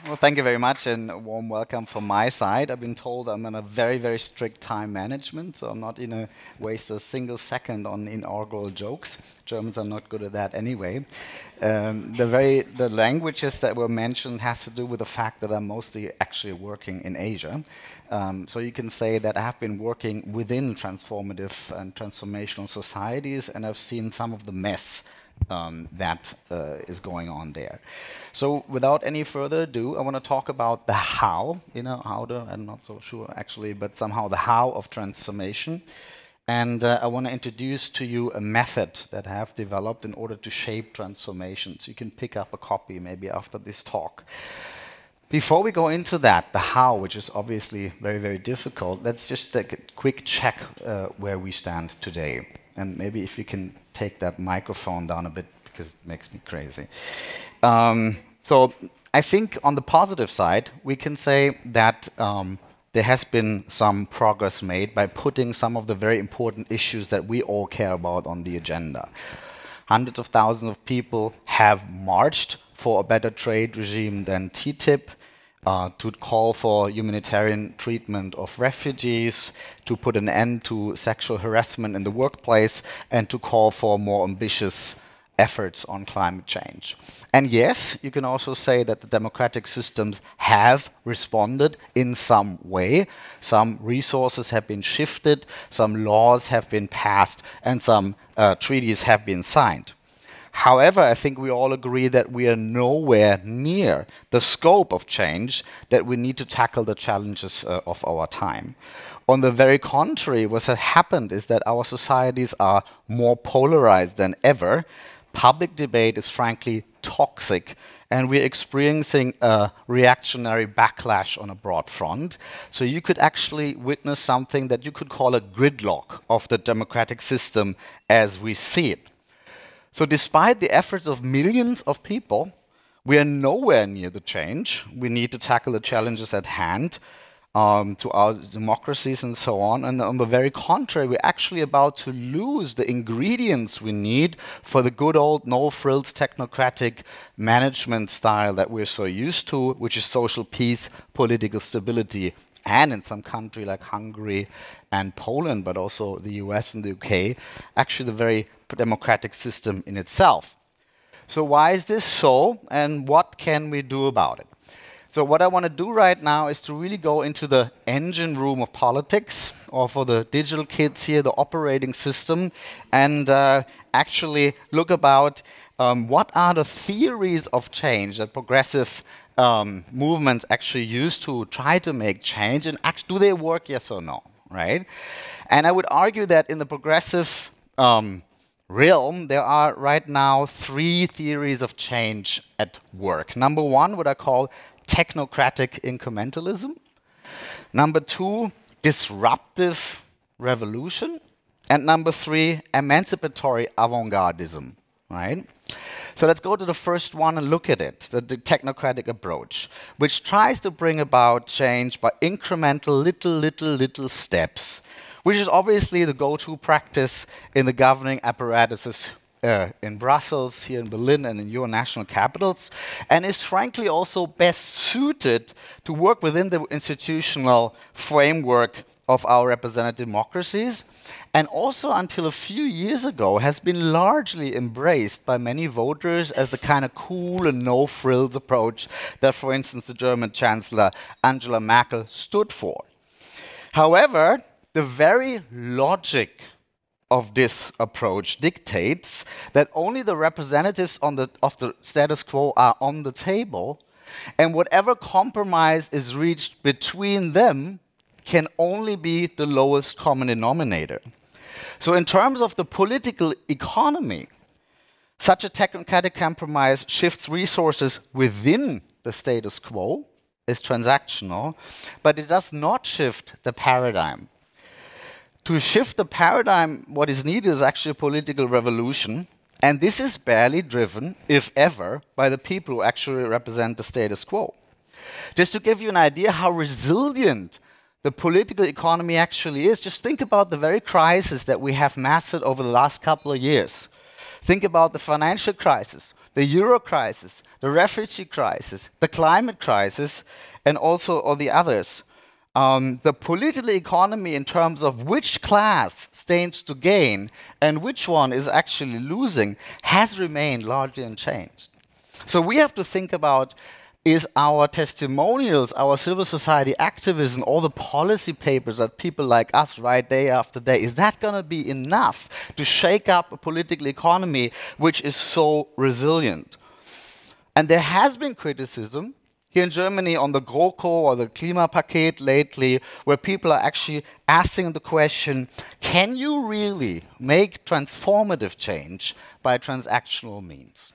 Well, thank you very much, and a warm welcome from my side. I've been told I'm on a very, very strict time management, so I'm not going to waste a single second on inaugural jokes. Germans are not good at that anyway. The languages that were mentioned has to do with the fact that I'm mostly actually working in Asia. So you can say that I have been working within transformative and transformational societies, and I've seen some of the mess that is going on there. So without any further ado, I want to talk about the how, I'm not so sure actually, but somehow the how of transformation. And I want to introduce to you a method that I have developed in order to shape transformations. You can pick up a copy maybe after this talk. Before we go into that, the how, which is obviously very, very difficult, let's just take a quick check where we stand today. And maybe if you can take that microphone down a bit, because it makes me crazy. So I think on the positive side, we can say that there has been some progress made by putting some of the very important issues that we all care about on the agenda. Hundreds of thousands of people have marched for a better trade regime than TTIP, to call for humanitarian treatment of refugees, to put an end to sexual harassment in the workplace, and to call for more ambitious efforts on climate change. And yes, you can also say that the democratic systems have responded in some way. Some resources have been shifted, some laws have been passed, and some treaties have been signed. However, I think we all agree that we are nowhere near the scope of change that we need to tackle the challenges of our time. On the very contrary, what has happened is that our societies are more polarized than ever. Public debate is frankly toxic, and we're experiencing a reactionary backlash on a broad front. So you could actually witness something that you could call a gridlock of the democratic system as we see it. So despite the efforts of millions of people, we are nowhere near the change. We need to tackle the challenges at hand to our democracies and so on. And on the very contrary, we're actually about to lose the ingredients we need for the good old no-frills technocratic management style that we're so used to, which is social peace, political stability, and in some country like Hungary and Poland, but also the US and the UK, actually the very democratic system in itself. So why is this so, and what can we do about it? So what I want to do right now is to really go into the engine room of politics, or for the digital kids here, the operating system, and actually look about what are the theories of change that progressive movements actually use to try to make change, and do they work, yes or no, right? And I would argue that in the progressive realm, there are right now 3 theories of change at work. Number 1, what I call technocratic incrementalism. Number 2, disruptive revolution. And number 3, emancipatory avant-gardism, right? So let's go to the first one and look at it, the technocratic approach, which tries to bring about change by incremental little steps, which is obviously the go-to practice in the governing apparatuses in Brussels, here in Berlin, and in your national capitals, and is frankly also best suited to work within the institutional framework of our representative democracies, and also until a few years ago has been largely embraced by many voters as the kind of cool and no-frills approach that, for instance, the German Chancellor Angela Merkel stood for. However, the very logic of this approach dictates that only the representatives of the status quo are on the table, and whatever compromise is reached between them can only be the lowest common denominator. So in terms of the political economy, such a technocratic compromise shifts resources within the status quo, is transactional, but it does not shift the paradigm. To shift the paradigm, what is needed is actually a political revolution, and this is barely driven, if ever, by the people who actually represent the status quo. Just to give you an idea how resilient the political economy actually is, just think about the very crisis that we have mastered over the last couple of years. Think about the financial crisis, the euro crisis, the refugee crisis, the climate crisis, and also all the others. The political economy in terms of which class stands to gain and which one is actually losing has remained largely unchanged. So we have to think about, is our testimonials, our civil society activism, all the policy papers that people like us write day after day, is that going to be enough to shake up a political economy which is so resilient? And there has been criticism here in Germany on the GroKo or the Klimapaket lately, where people are actually asking the question, can you really make transformative change by transactional means?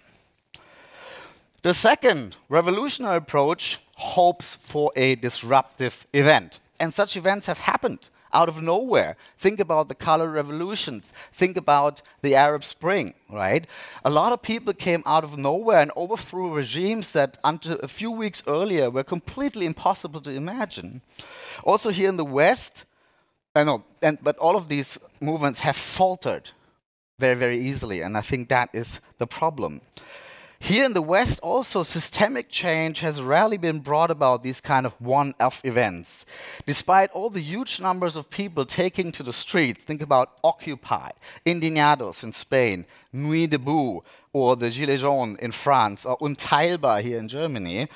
The second revolutionary approach hopes for a disruptive event. And such events have happened out of nowhere. Think about the color revolutions. Think about the Arab Spring, right? A lot of people came out of nowhere and overthrew regimes that until a few weeks earlier were completely impossible to imagine. Also here in the West, but all of these movements have faltered very, very easily, and I think that is the problem. Here in the West also, systemic change has rarely been brought about these kind of one-off events. Despite all the huge numbers of people taking to the streets, think about Occupy, Indignados in Spain, Nuit debout, or the Gilets jaunes in France, or Unteilbar here in Germany,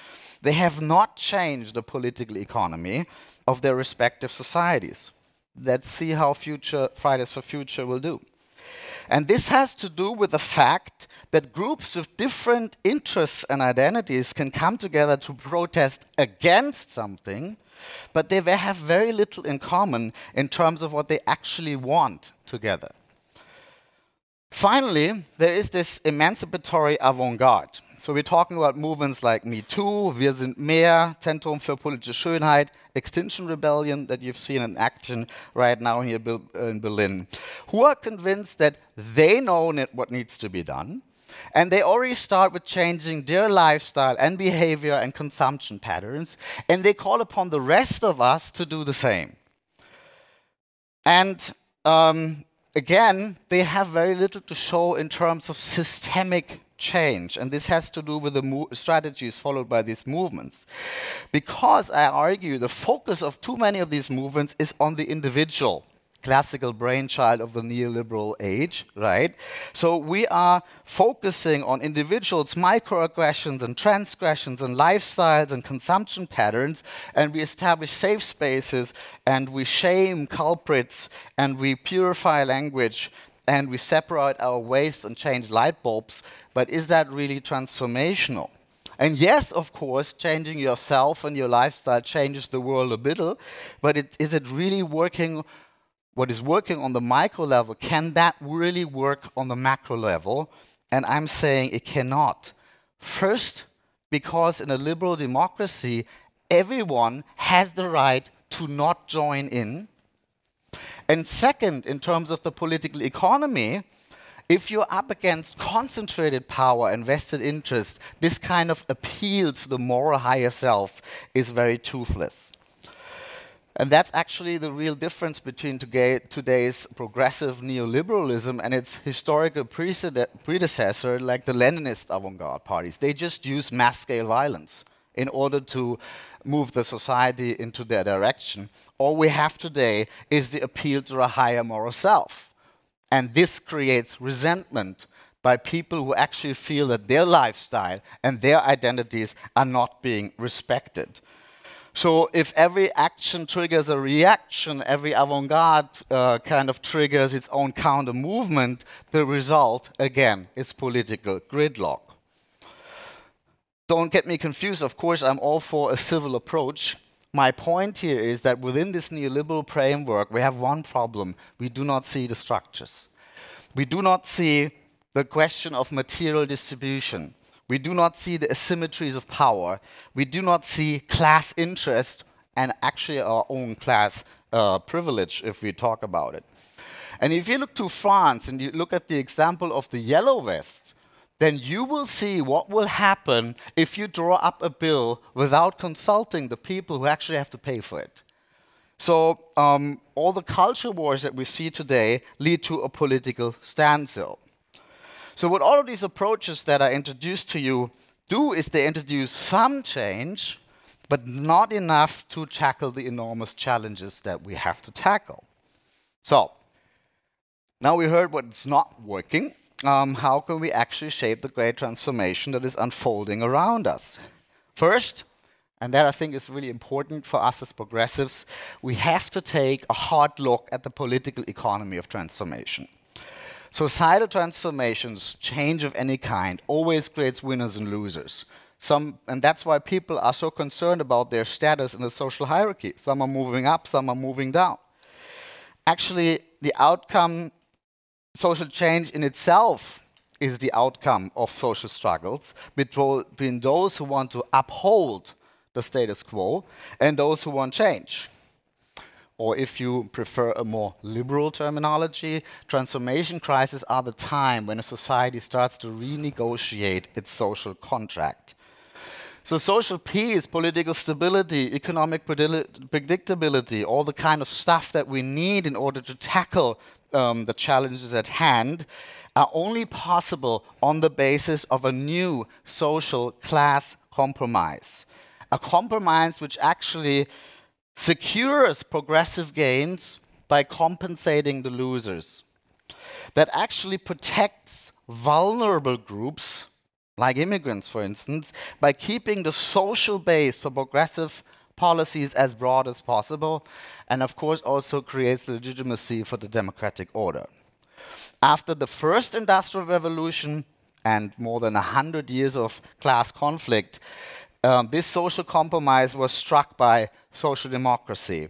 they have not changed the political economy of their respective societies. Let's see how Fridays for Future will do. And this has to do with the fact that groups with different interests and identities can come together to protest against something, but they have very little in common in terms of what they actually want together. Finally, there is this emancipatory avant-garde. So we're talking about movements like Me Too, Wir sind mehr, Zentrum für politische Schönheit, Extinction Rebellion that you've seen in action right now here in Berlin, who are convinced that they know what needs to be done, and they already start with changing their lifestyle and behavior and consumption patterns, and they call upon the rest of us to do the same. And again, they have very little to show in terms of systemic change, and this has to do with the strategies followed by these movements. Because I argue the focus of too many of these movements is on the individual, classical brainchild of the neoliberal age, right? So we are focusing on individuals' microaggressions and transgressions and lifestyles and consumption patterns, and we establish safe spaces, and we shame culprits, and we purify language, and we separate our waste and change light bulbs, but is that really transformational? And yes, of course, changing yourself and your lifestyle changes the world a little, but is it really working? What is working on the micro level, can that really work on the macro level? And I'm saying it cannot. First, because in a liberal democracy, everyone has the right to not join in. And second, in terms of the political economy, if you're up against concentrated power and vested interest, this kind of appeal to the moral higher self is very toothless. And that's actually the real difference between today's progressive neoliberalism and its historical predecessor, like the Leninist avant-garde parties. They just use mass-scale violence in order to move the society into their direction. All we have today is the appeal to a higher moral self. And this creates resentment by people who actually feel that their lifestyle and their identities are not being respected. So if every action triggers a reaction, every avant-garde kind of triggers its own counter-movement, the result, again, is political gridlock. Don't get me confused, of course, I'm all for a civil approach. My point here is that within this neoliberal framework, we have one problem. We do not see the structures. We do not see the question of material distribution. We do not see the asymmetries of power. We do not see class interest and actually our own class privilege if we talk about it. And if you look to France and you look at the example of the yellow vest, then you will see what will happen if you draw up a bill without consulting the people who actually have to pay for it. So all the culture wars that we see today lead to a political standstill. So what all of these approaches that I introduced to you do is they introduce some change, but not enough to tackle the enormous challenges that we have to tackle. So, now we heard what's not working. How can we actually shape the great transformation that is unfolding around us? First, and that I think is really important for us as progressives, we have to take a hard look at the political economy of transformation. Societal transformations, change of any kind, always creates winners and losers. And that's why people are so concerned about their status in the social hierarchy. Some are moving up, some are moving down. Actually, the outcome, social change in itself, is the outcome of social struggles between those who want to uphold the status quo and those who want change. Or if you prefer a more liberal terminology, transformation crises are the time when a society starts to renegotiate its social contract. So social peace, political stability, economic predictability, all the kind of stuff that we need in order to tackle the challenges at hand are only possible on the basis of a new social class compromise. A compromise which actually secures progressive gains by compensating the losers. That actually protects vulnerable groups, like immigrants, for instance, by keeping the social base for progressive policies as broad as possible, and of course also creates legitimacy for the democratic order. After the first industrial revolution and more than 100 years of class conflict, this social compromise was struck by social democracy.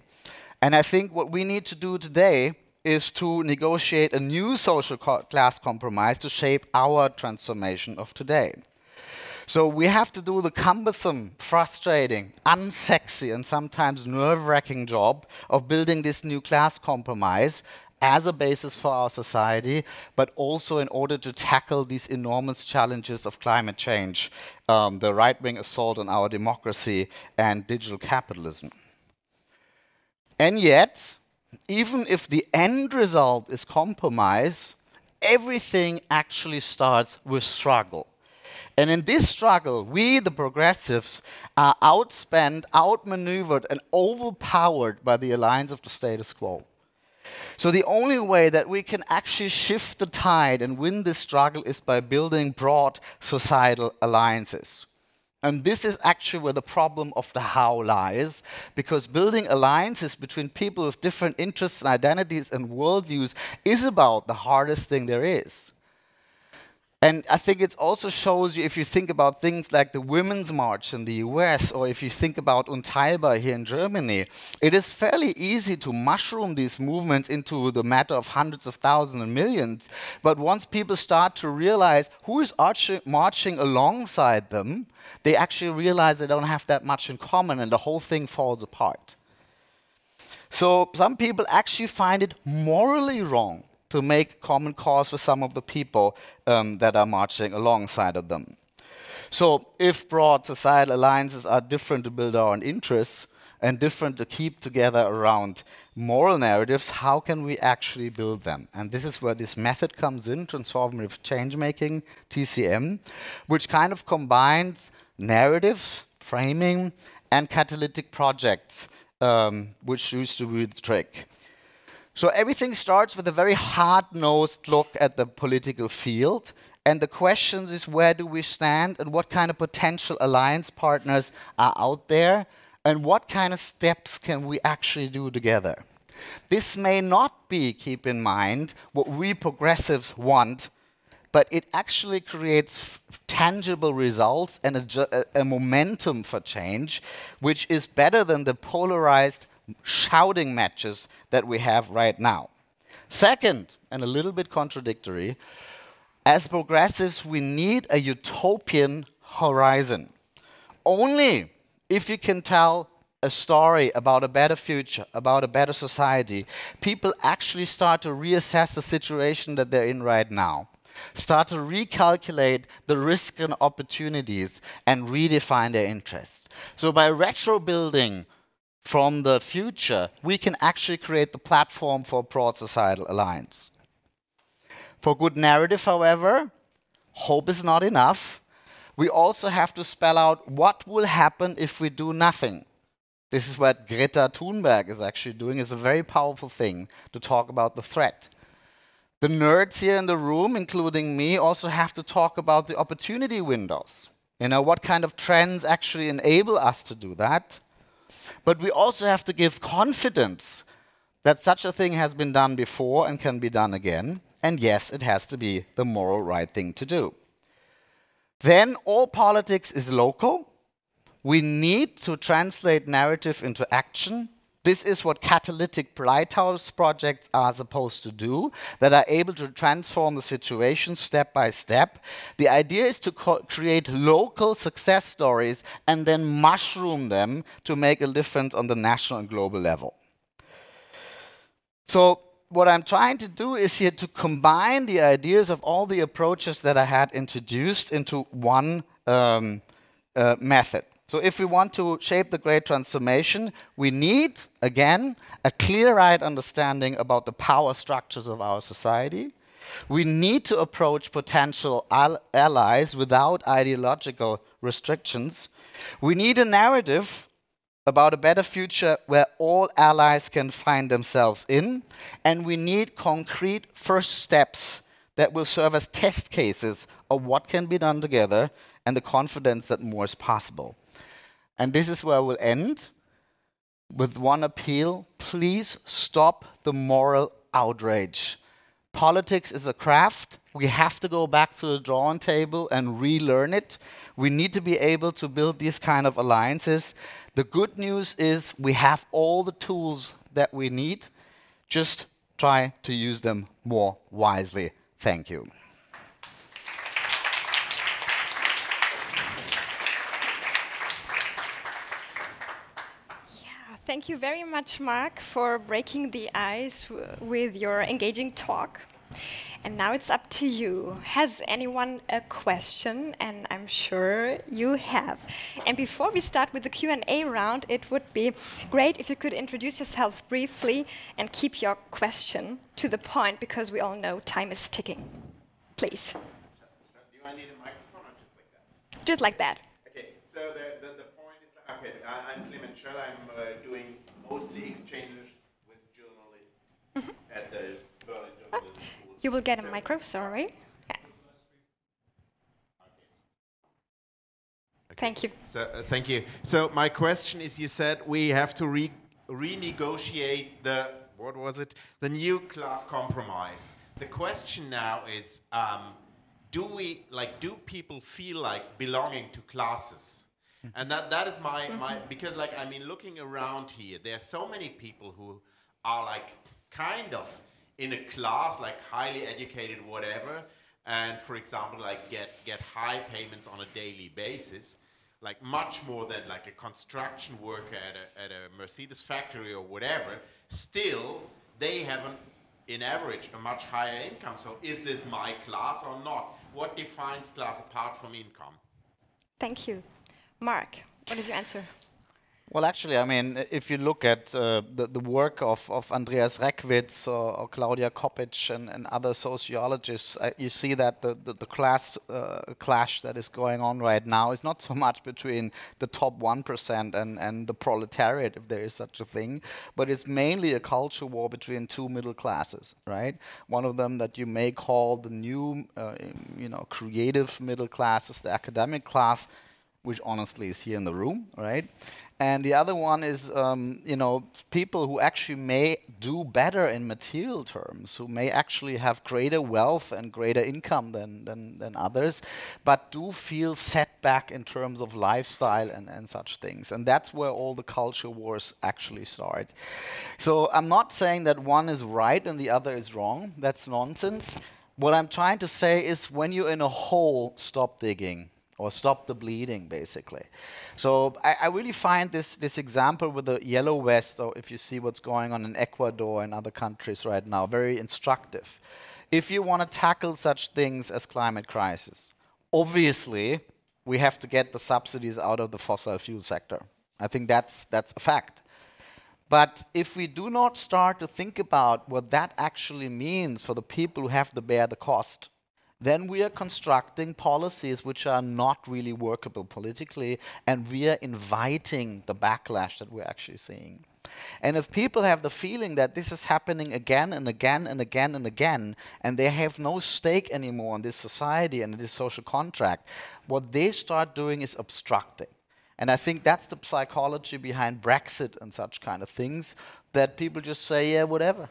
And I think what we need to do today is to negotiate a new social class compromise to shape our transformation of today. So we have to do the cumbersome, frustrating, unsexy, and sometimes nerve-wracking job of building this new class compromise as a basis for our society, but also in order to tackle these enormous challenges of climate change, the right-wing assault on our democracy, and digital capitalism. And yet, even if the end result is compromise, everything actually starts with struggle. And in this struggle, we, the progressives, are outspent, outmaneuvered, and overpowered by the alliance of the status quo. So the only way that we can actually shift the tide and win this struggle is by building broad societal alliances. And this is actually where the problem of the how lies, because building alliances between people with different interests and identities and worldviews is about the hardest thing there is. And I think it also shows you, if you think about things like the Women's March in the US, or if you think about Untitled here in Germany, it is fairly easy to mushroom these movements into the matter of hundreds of thousands and millions. But once people start to realize who is marching alongside them, they actually realize they don't have that much in common, and the whole thing falls apart. So some people actually find it morally wrong to make common cause with some of the people that are marching alongside of them. So if broad societal alliances are different to build our own interests and different to keep together around moral narratives, how can we actually build them? And this is where this method comes in, transformative change-making, TCM, which kind of combines narratives, framing, and catalytic projects, which used to be the trick. So everything starts with a very hard-nosed look at the political field, and the question is, where do we stand, and what kind of potential alliance partners are out there, and what kind of steps can we actually do together? This may not be, keep in mind, what we progressives want, but it actually creates tangible results and a momentum for change, which is better than the polarized shouting matches that we have right now. Second, and a little bit contradictory, as progressives, we need a utopian horizon. Only if you can tell a story about a better future, about a better society, people actually start to reassess the situation that they're in right now, start to recalculate the risks and opportunities, and redefine their interests. So by retro-building from the future, we can actually create the platform for a broad societal alliance. For good narrative, however, Hope is not enough. We also have to spell out what will happen if we do nothing. This is what Greta Thunberg is actually doing. It's a very powerful thing to talk about the threat. The nerds here in the room, including me, also have to talk about the opportunity windows. You know, what kind of trends actually enable us to do that? But we also have to give confidence that such a thing has been done before and can be done again. And yes, it has to be the moral right thing to do. Then all politics is local. We need to translate narrative into action. This is what catalytic lighthouse projects are supposed to do, that are able to transform the situation step by step. The idea is to create local success stories and then mushroom them to make a difference on the national and global level. So what I'm trying to do is here to combine the ideas of all the approaches that I had introduced into one method. So if we want to shape the great transformation, we need, again, a clear-eyed understanding about the power structures of our society. We need to approach potential allies without ideological restrictions. We need a narrative about a better future where all allies can find themselves in. And we need concrete first steps that will serve as test cases of what can be done together and the confidence that more is possible. And this is where we'll end with one appeal. Please stop the moral outrage. Politics is a craft. We have to go back to the drawing table and relearn it. We need to be able to build these kind of alliances. The good news is we have all the tools that we need. Just try to use them more wisely. Thank you. Thank you very much, Marc, for breaking the ice with your engaging talk. And now it's up to you. Has anyone a question? And I'm sure you have. And before we start with the Q&A round, it would be great if you could introduce yourself briefly and keep your question to the point, because we all know time is ticking. Please. Do I need a microphone or just like that? Just like that. Okay, so the point is, okay, I'm Clement Schell. I'm doing mostly exchanges with journalists at the Berlin Journalism School. You will get a micro, sorry. Yeah. Okay. Thank you. So, thank you. So my question is, you said we have to renegotiate the, what was it? The new class compromise. The question now is, do people feel like belonging to classes? And that is my because like, I mean, looking around here, there are so many people who are like kind of in a class, like highly educated, whatever, and for example, like get high payments on a daily basis, like much more than like a construction worker at a Mercedes factory or whatever. Still, they have in average a much higher income. So is this my class or not? What defines class apart from income? Thank you. Marc, what is your answer? Well, actually, I mean, if you look at the work of Andreas Reckwitz or Claudia Kopic and other sociologists, you see that the class clash that is going on right now is not so much between the top 1% and the proletariat, if there is such a thing, but it's mainly a culture war between two middle classes, right? One of them that you may call the new, creative middle class is the academic class, which honestly is here in the room, right? And the other one is, people who actually may do better in material terms, who may actually have greater wealth and greater income than others, but do feel set back in terms of lifestyle and such things. And that's where all the culture wars actually start. So I'm not saying that one is right and the other is wrong. That's nonsense. What I'm trying to say is when you're in a hole, stop digging. Or stop the bleeding, basically. So I really find this example with the yellow vest, or if you see what's going on in Ecuador and other countries right now, very instructive. If you want to tackle such things as climate crisis, obviously we have to get the subsidies out of the fossil fuel sector. I think that's a fact. But if we do not start to think about what that actually means for the people who have to bear the cost, then we are constructing policies which are not really workable politically, and we are inviting the backlash that we're actually seeing. And if people have the feeling that this is happening again and again and again and again, and they have no stake anymore in this society and in this social contract, what they start doing is obstructing. And I think that's the psychology behind Brexit and such kind of things, that people just say, yeah, whatever.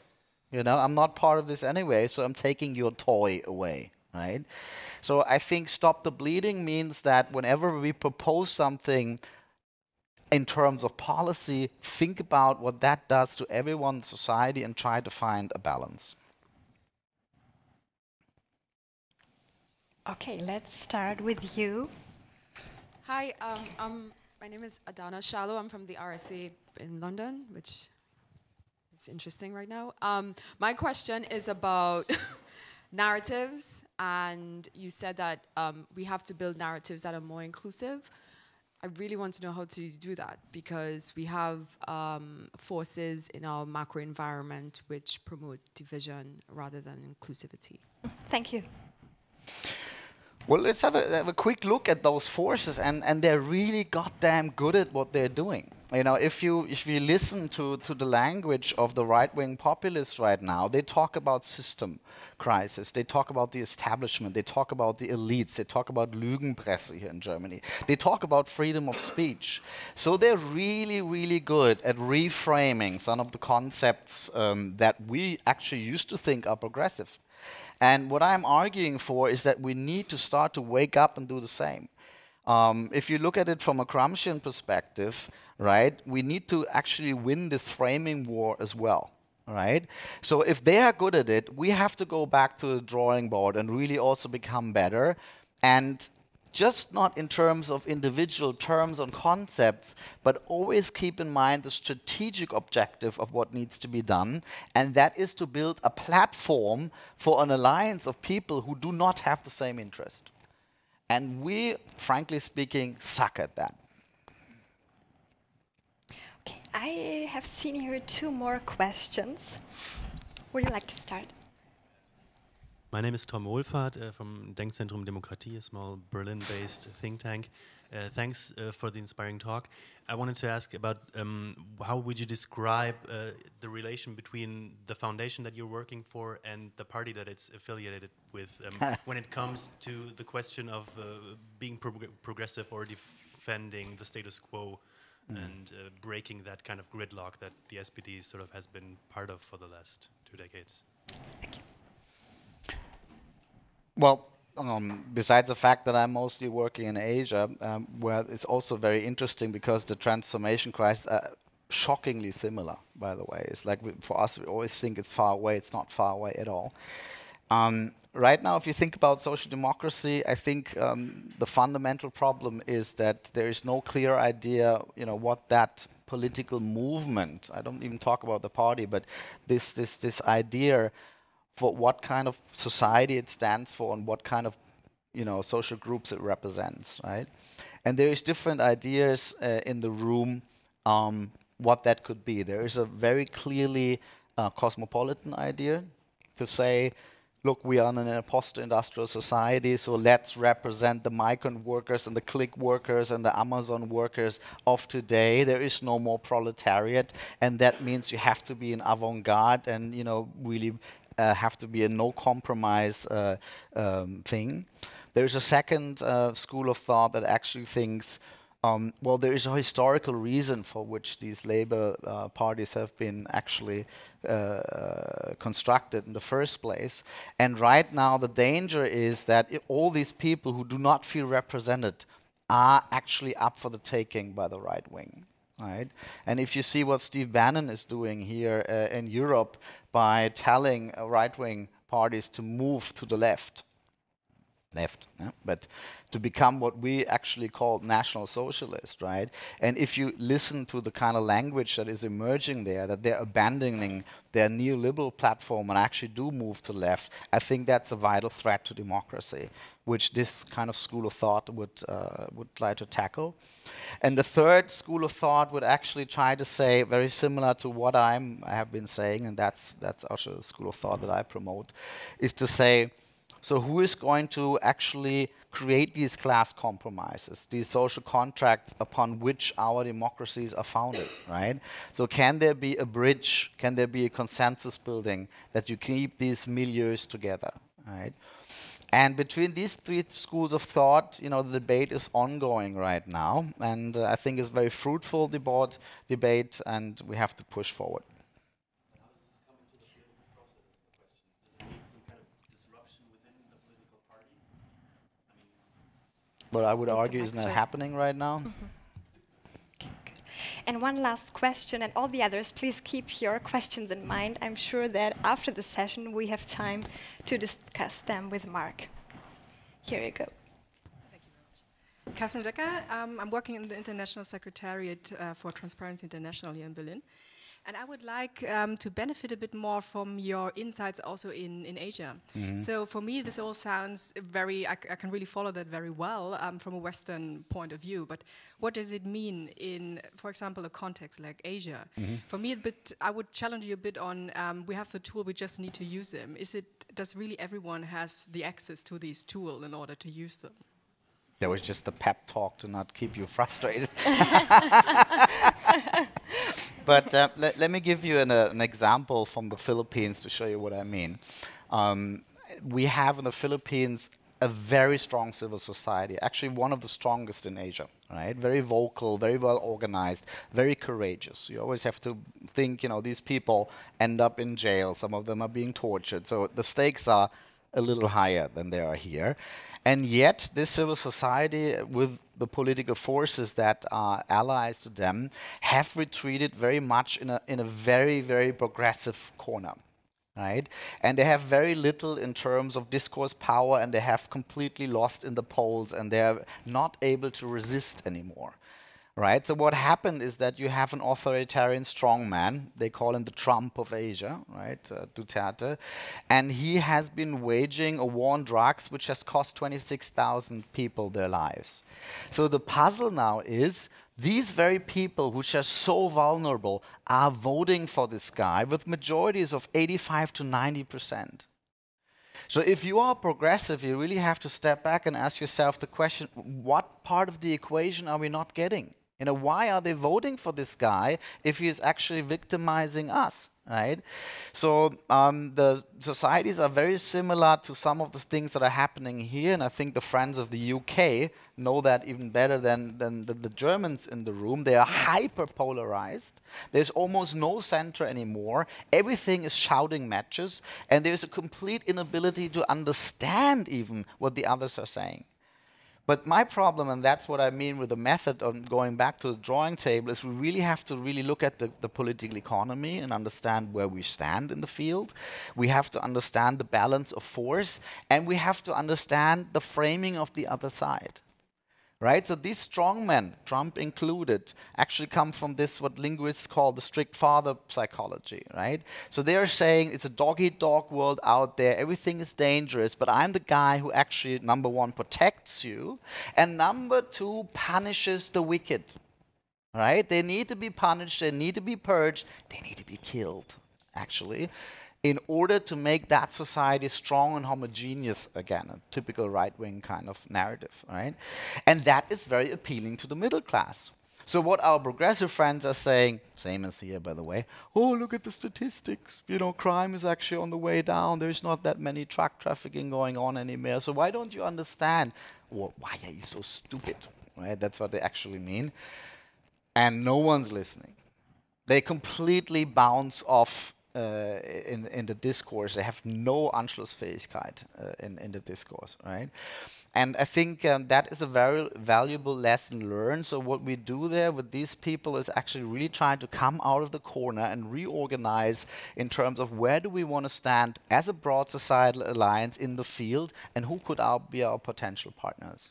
You know, I'm not part of this anyway, so I'm taking your toy away, right? So I think stop the bleeding means that whenever we propose something in terms of policy, think about what that does to everyone in society and try to find a balance. Okay, let's start with you. Hi, my name is Adana Shallow. I'm from the RSA in London, which is interesting right now. My question is about narratives, and you said that we have to build narratives that are more inclusive. I really want to know how to do that, because we have forces in our macro environment which promote division rather than inclusivity. Thank you. Well, let's have a quick look at those forces, and they're really goddamn good at what they're doing. You know, if you listen to the language of the right-wing populists right now, they talk about system crisis, they talk about the establishment, they talk about the elites, they talk about Lügenpresse here in Germany, they talk about freedom of speech. So they're really, really good at reframing some of the concepts that we actually used to think are progressive. And what I'm arguing for is that we need to start to wake up and do the same. If you look at it from a Gramscian perspective, right, we need to actually win this framing war as well, right? So if they are good at it, we have to go back to the drawing board and really also become better, and just not in terms of individual terms and concepts, but always keep in mind the strategic objective of what needs to be done, and that is to build a platform for an alliance of people who do not have the same interest. And we, frankly speaking, suck at that. Okay, I have seen here 2 more questions. Would you like to start? My name is Tom Wohlfahrt from Zentrum Demokratie, a small Berlin-based think tank. Thanks for the inspiring talk. I wanted to ask about how would you describe the relation between the foundation that you're working for and the party that it's affiliated with when it comes to the question of being progressive or defending the status quo and breaking that kind of gridlock that the SPD sort of has been part of for the last 2 decades? Thank you. Well, besides the fact that I'm mostly working in Asia, where it's also very interesting because the transformation crisis are shockingly similar, by the way. It's like for us, we always think it's far away. It's not far away at all. Right now, if you think about social democracy, I think the fundamental problem is that there is no clear idea, you know, what that political movement, I don't even talk about the party, but this idea for what kind of society it stands for and what kind of, you know, social groups it represents, right? And there is different ideas in the room what that could be. There is a very clearly cosmopolitan idea to say, look, we are in a post-industrial society, so let's represent the migrant workers and the click workers and the Amazon workers of today. There is no more proletariat, and that means you have to be an avant-garde and, you know, really have to be a no-compromise thing. There's a second school of thought that actually thinks, well, there is a historical reason for which these labor parties have been actually constructed in the first place. And right now, the danger is that all these people who do not feel represented are actually up for the taking by the right wing. Right? And if you see what Steve Bannon is doing here in Europe by telling right-wing parties to move to the left, but to become what we actually call national socialist, right? And if you listen to the kind of language that is emerging there, that they're abandoning their neoliberal platform and actually do move to the left, I think that's a vital threat to democracy, which this kind of school of thought would try to tackle. And the third school of thought would actually try to say, very similar to what I have been saying, and that's also a school of thought that I promote, is to say, So who is going to actually create these class compromises, these social contracts upon which our democracies are founded, right? So can there be a bridge? Can there be a consensus building that you keep these milieus together, right? And between these three schools of thought, the debate is ongoing right now, and I think it's a very fruitful debate, and we have to push forward. But I would argue, isn't that happening right now? Okay, good. And one last question, and all the others, please keep your questions in mind. I'm sure that after the session we have time to discuss them with Marc. Here you go. Thank you very much. Catherine Decker. I'm working in the International Secretariat for Transparency International here in Berlin. And I would like to benefit a bit more from your insights also in Asia. Mm-hmm. So for me, this all sounds I can really follow that very well from a Western point of view. But what does it mean in, for example, a context like Asia? Mm-hmm. For me, I would challenge you a bit on, we have the tool, we just need to use them. Does really everyone has the access to these tools in order to use them? That was just a pep talk to not keep you frustrated. But let me give you an example from the Philippines to show you what I mean. We have in the Philippines a very strong civil society, actually one of the strongest in Asia, right? Very vocal, very well organized, very courageous. You always have to think, these people end up in jail. Some of them are being tortured. So the stakes are a little higher than they are here. And yet, this civil society, with the political forces that are allies to them, have retreated very much in a very, very progressive corner, right? And they have very little in terms of discourse power, and they have completely lost in the polls, and they're not able to resist anymore. Right, so what happened is that you have an authoritarian strongman, they call him the Trump of Asia, right, Duterte, and he has been waging a war on drugs which has cost 26,000 people their lives. So the puzzle now is these very people which are so vulnerable are voting for this guy with majorities of 85 to 90%. So if you are progressive, you really have to step back and ask yourself the question, what part of the equation are we not getting? Why are they voting for this guy if he is actually victimizing us, right? So the societies are very similar to some of the things that are happening here, and I think the friends of the UK know that even better than the Germans in the room. They are hyper-polarized. There's almost no center anymore. Everything is shouting matches, and there's a complete inability to understand even what the others are saying. But my problem, and that's what I mean with the method of going back to the drawing table, is we really have to really look at the political economy and understand where we stand in the field. We have to understand the balance of force, and we have to understand the framing of the other side. Right? So these strongmen, Trump included, actually come from this, what linguists call the strict father psychology, right? So they're saying it's a dog-eat-dog world out there, everything is dangerous, but I'm the guy who actually, number one, protects you, and number two, punishes the wicked, right? They need to be punished, they need to be purged, they need to be killed, actually, in order to make that society strong and homogeneous again, a typical right-wing kind of narrative, right? And that is very appealing to the middle class. So what our progressive friends are saying, same as here, by the way, oh, look at the statistics. Crime is actually on the way down. There's not that many truck trafficking going on anymore. So why don't you understand? Or why are you so stupid? Right? That's what they actually mean. And no one's listening. They completely bounce off in the discourse. They have no Anschlussfähigkeit in the discourse, right? And I think that is a very valuable lesson learned. So what we do there with these people is actually really trying to come out of the corner and reorganize in terms of where do we want to stand as a broad societal alliance in the field, and who could be our potential partners.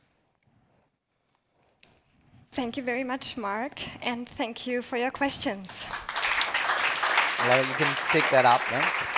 Thank you very much, Marc, and thank you for your questions. You can pick that up, right?